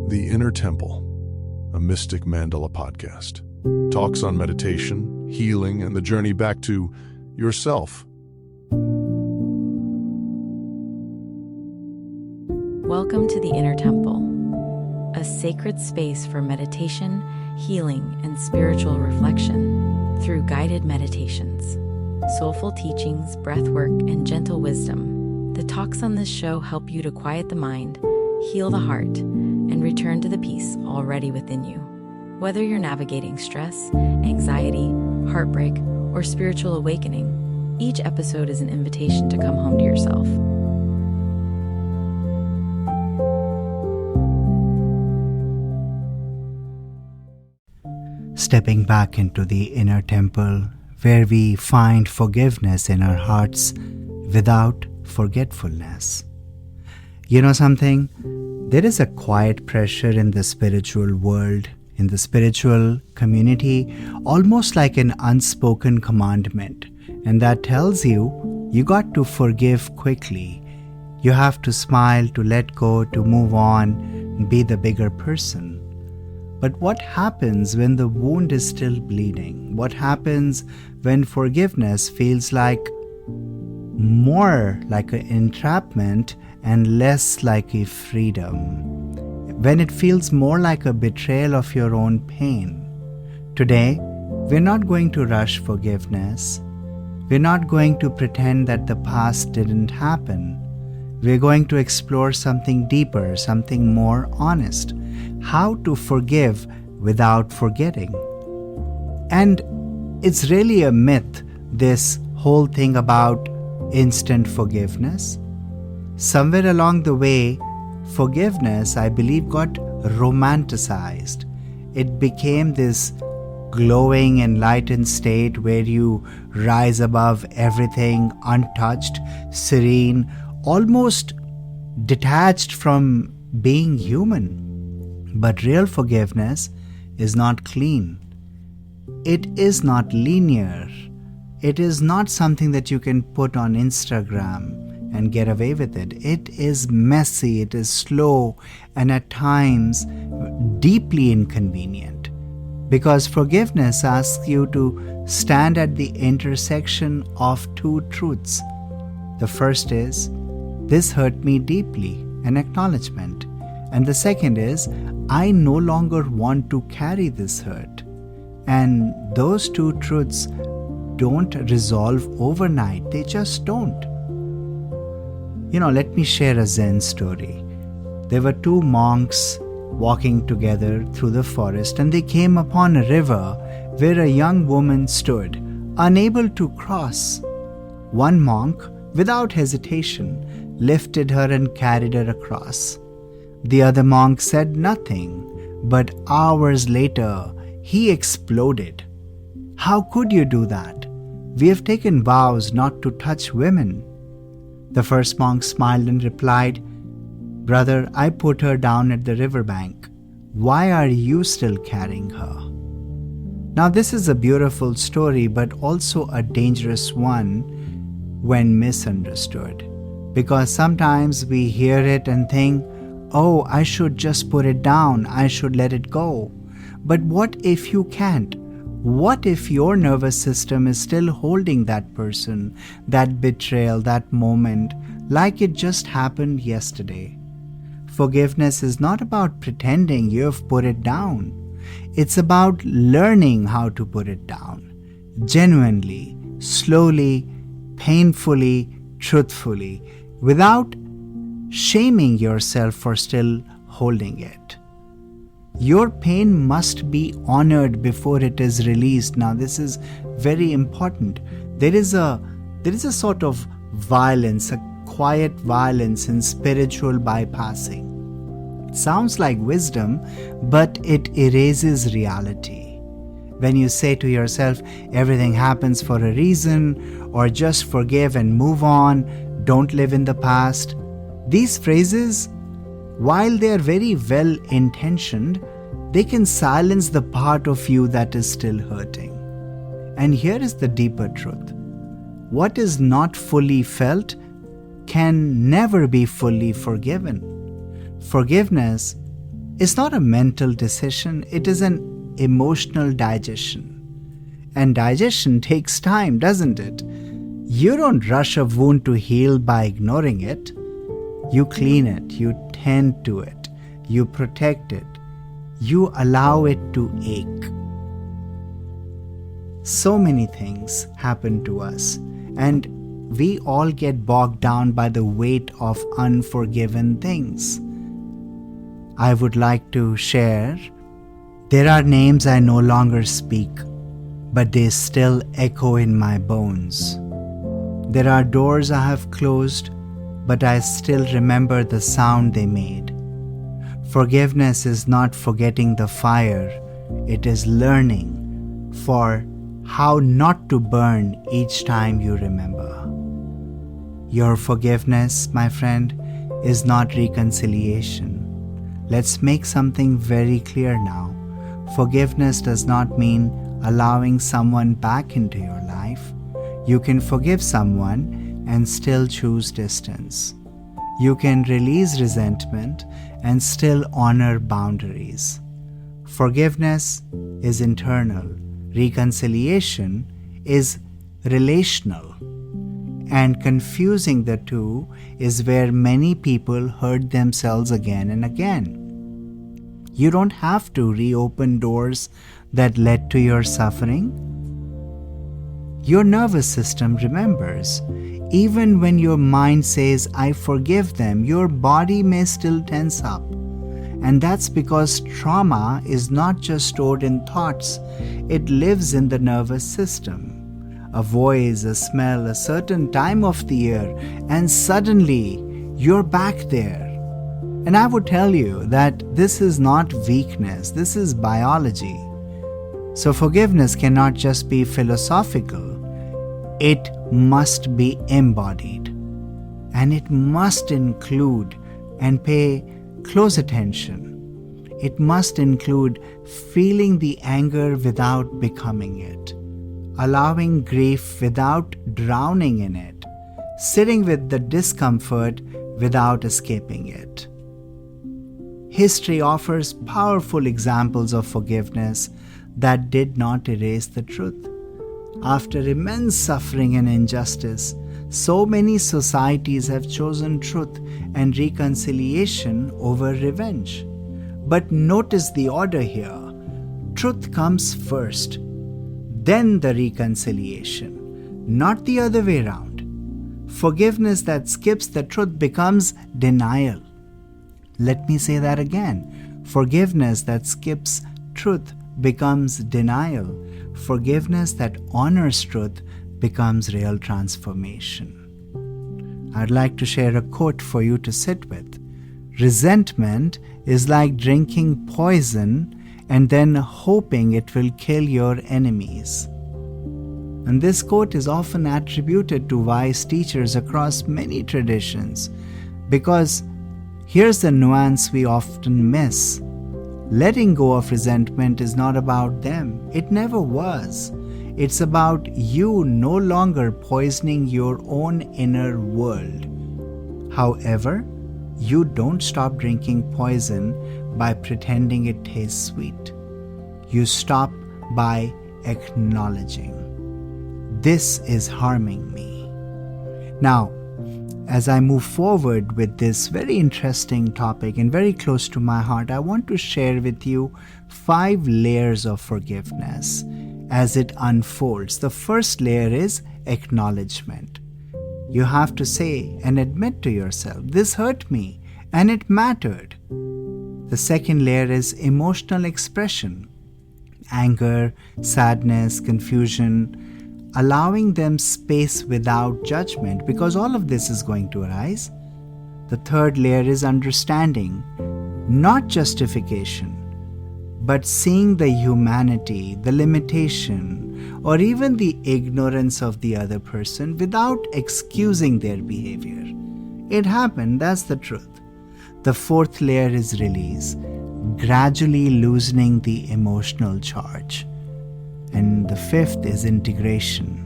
The Inner Temple, a Mystic Mandala podcast. Talks on meditation, healing, and the journey back to yourself. Welcome to the Inner Temple, a sacred space for meditation, healing, and spiritual reflection through guided meditations, soulful teachings, breathwork, and gentle wisdom. The talks on this show help you to quiet the mind, heal the heart, and return to the peace already within you. Whether you're navigating stress, anxiety, heartbreak, or spiritual awakening, each episode is an invitation to come home to yourself. Stepping back into the inner temple where we find forgiveness in our hearts without forgetfulness. You know something? There is a quiet pressure in the spiritual world, in the spiritual community, almost like an unspoken commandment. And that tells you got to forgive quickly. You have to smile, to let go, to move on, and be the bigger person. But what happens when the wound is still bleeding? What happens when forgiveness feels like more like an entrapment and less like a freedom? When it feels more like a betrayal of your own pain? Today, we're not going to rush forgiveness. We're not going to pretend that the past didn't happen. We're going to explore something deeper, something more honest. How to forgive without forgetting. And it's really a myth, this whole thing about instant forgiveness. Somewhere along the way, forgiveness, I believe, got romanticized. It became this glowing, enlightened state where you rise above everything, untouched, serene, almost detached from being human. But real forgiveness is not clean. It is not linear. It is not something that you can put on Instagram and get away with it. It is messy, it is slow, and at times deeply inconvenient. Because forgiveness asks you to stand at the intersection of two truths. The first is, this hurt me deeply, an acknowledgement. And the second is, I no longer want to carry this hurt. And those two truths don't resolve overnight. They just don't. Let me share a Zen story. There were two monks walking together through the forest, and they came upon a river where a young woman stood, unable to cross. One monk, without hesitation, lifted her and carried her across. The other monk said nothing, but hours later, he exploded. How could you do that? We have taken vows not to touch women. The first monk smiled and replied, Brother, I put her down at the riverbank. Why are you still carrying her? Now, this is a beautiful story, but also a dangerous one when misunderstood. Because sometimes we hear it and think, oh, I should just put it down, I should let it go. But what if you can't? What if your nervous system is still holding that person, that betrayal, that moment, like it just happened yesterday? Forgiveness is not about pretending you've put it down. It's about learning how to put it down. Genuinely, slowly, painfully, truthfully, without shaming yourself for still holding it. Your pain must be honored before it is released. Now, this is very important. There is a sort of violence, a quiet violence in spiritual bypassing. It sounds like wisdom, but it erases reality. When you say to yourself, everything happens for a reason, or just forgive and move on, don't live in the past, these phrases, while they are very well-intentioned, they can silence the part of you that is still hurting. And here is the deeper truth. What is not fully felt can never be fully forgiven. Forgiveness is not a mental decision, it is an emotional digestion. And digestion takes time, doesn't it? You don't rush a wound to heal by ignoring it. You clean it, you tend to it, you protect it, you allow it to ache. So many things happen to us, and we all get bogged down by the weight of unforgiven things. I would like to share, there are names I no longer speak, but they still echo in my bones. There are doors I have closed, but I still remember the sound they made. Forgiveness is not forgetting the fire, it is learning for how not to burn each time you remember. Your forgiveness, my friend, is not reconciliation. Let's make something very clear now. Forgiveness does not mean allowing someone back into your life. You can forgive someone and still choose distance. You can release resentment and still honor boundaries. Forgiveness is internal. Reconciliation is relational. And confusing the two is where many people hurt themselves again and again. You don't have to reopen doors that led to your suffering. Your nervous system remembers. Even when your mind says, I forgive them, your body may still tense up. And that's because trauma is not just stored in thoughts, it lives in the nervous system. A voice, a smell, a certain time of the year, and suddenly you're back there. And I would tell you that this is not weakness, this is biology. So forgiveness cannot just be philosophical, it must be embodied. And it must include and pay close attention. It must include feeling the anger without becoming it, allowing grief without drowning in it, sitting with the discomfort without escaping it. History offers powerful examples of forgiveness that did not erase the truth. After immense suffering and injustice, so many societies have chosen truth and reconciliation over revenge. But notice the order here. Truth comes first, then the reconciliation, not the other way around. Forgiveness that skips the truth becomes denial. Let me say that again. Forgiveness that skips truth becomes denial. Forgiveness that honors truth becomes real transformation. I'd like to share a quote for you to sit with. Resentment is like drinking poison and then hoping it will kill your enemies. And this quote is often attributed to wise teachers across many traditions, because here's the nuance we often miss. Letting go of resentment is not about them. It never was. It's about you no longer poisoning your own inner world. However, you don't stop drinking poison by pretending it tastes sweet. You stop by acknowledging, this is harming me. Now, as I move forward with this very interesting topic and very close to my heart, I want to share with you 5 layers of forgiveness as it unfolds. The first layer is acknowledgement. You have to say and admit to yourself, this hurt me and it mattered. The second layer is emotional expression. Anger, sadness, confusion, allowing them space without judgment, because all of this is going to arise. The third layer is understanding, not justification, but seeing the humanity, the limitation, or even the ignorance of the other person without excusing their behavior. It happened, that's the truth. The fourth layer is release, gradually loosening the emotional charge. And the fifth is integration.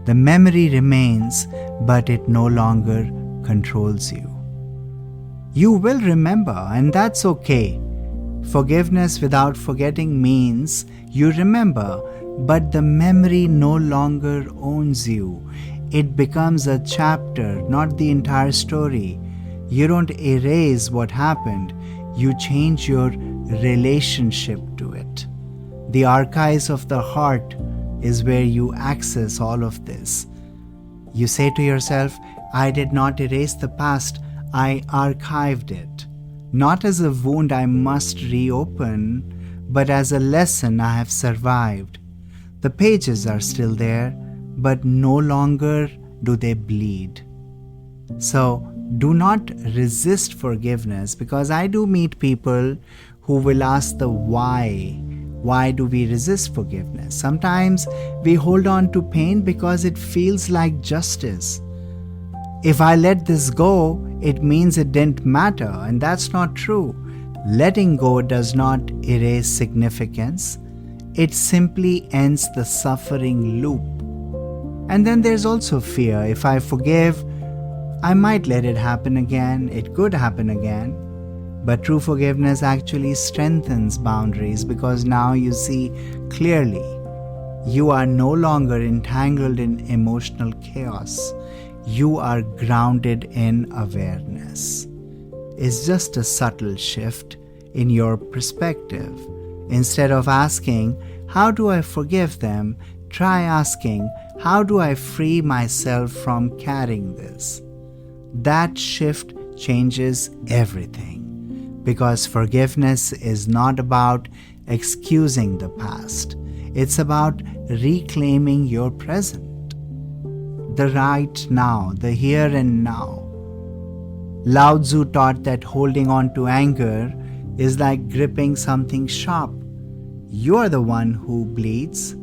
The memory remains, but it no longer controls you. You will remember, and that's okay. Forgiveness without forgetting means you remember, but the memory no longer owns you. It becomes a chapter, not the entire story. You don't erase what happened, you change your relationship to it. The archives of the heart is where you access all of this. You say to yourself, I did not erase the past, I archived it. Not as a wound I must reopen, but as a lesson I have survived. The pages are still there, but no longer do they bleed. So do not resist forgiveness, because I do meet people who will ask the why. Why do we resist forgiveness? Sometimes we hold on to pain because it feels like justice. If I let this go, it means it didn't matter, and that's not true. Letting go does not erase significance. It simply ends the suffering loop. And then there's also fear. If I forgive, I might let it happen again. It could happen again. But true forgiveness actually strengthens boundaries, because now you see clearly. You are no longer entangled in emotional chaos. You are grounded in awareness. It's just a subtle shift in your perspective. Instead of asking, how do I forgive them? Try asking, how do I free myself from carrying this? That shift changes everything. Because forgiveness is not about excusing the past. It's about reclaiming your present. The right now, the here and now. Lao Tzu taught that holding on to anger is like gripping something sharp. You are the one who bleeds.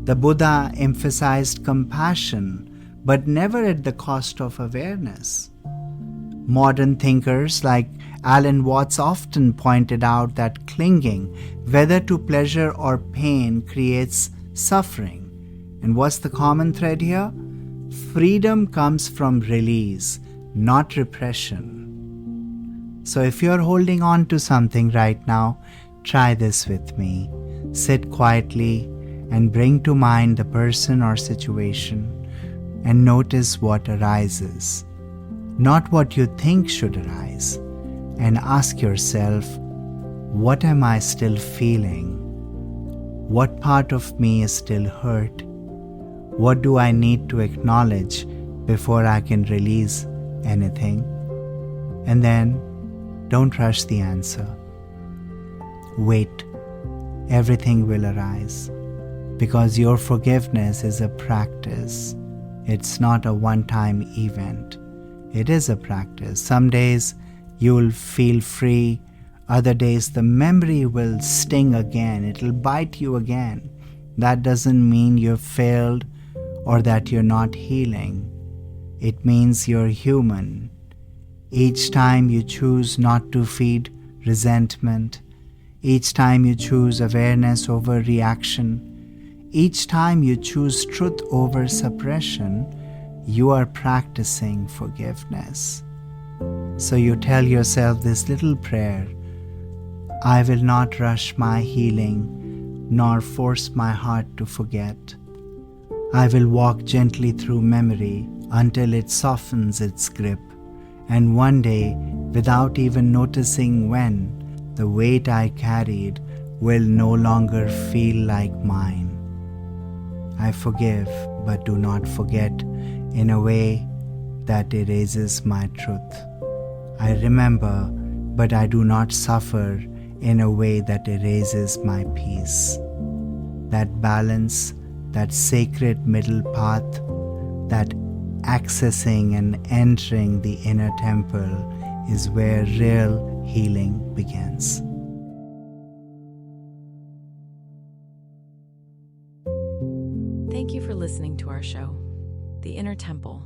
The Buddha emphasized compassion, but never at the cost of awareness. Modern thinkers like Alan Watts often pointed out that clinging, whether to pleasure or pain, creates suffering. And what's the common thread here? Freedom comes from release, not repression. So if you're holding on to something right now, try this with me. Sit quietly and bring to mind the person or situation and notice what arises, not what you think should arise. And ask yourself, what am I still feeling? What part of me is still hurt? What do I need to acknowledge before I can release anything? And then, don't rush the answer. Wait, everything will arise. Because your forgiveness is a practice. It's not a one-time event. It is a practice. Some days, you'll feel free. Other days the memory will sting again. It'll bite you again. That doesn't mean you've failed or that you're not healing. It means you're human. Each time you choose not to feed resentment, each time you choose awareness over reaction, each time you choose truth over suppression, you are practicing forgiveness. So you tell yourself this little prayer, I will not rush my healing, nor force my heart to forget. I will walk gently through memory until it softens its grip, and one day, without even noticing when, the weight I carried will no longer feel like mine. I forgive, but do not forget in a way that erases my truth. I remember, but I do not suffer in a way that erases my peace. That balance, that sacred middle path, that accessing and entering the inner temple is where real healing begins. Thank you for listening to our show, The Inner Temple.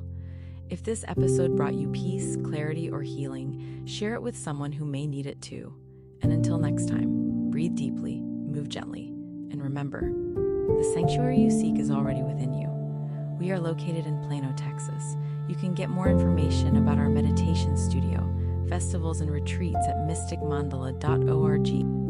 If this episode brought you peace, clarity, or healing, share it with someone who may need it too. And until next time, breathe deeply, move gently, and remember, the sanctuary you seek is already within you. We are located in Plano, Texas. You can get more information about our meditation studio, festivals, and retreats at mysticmandala.org.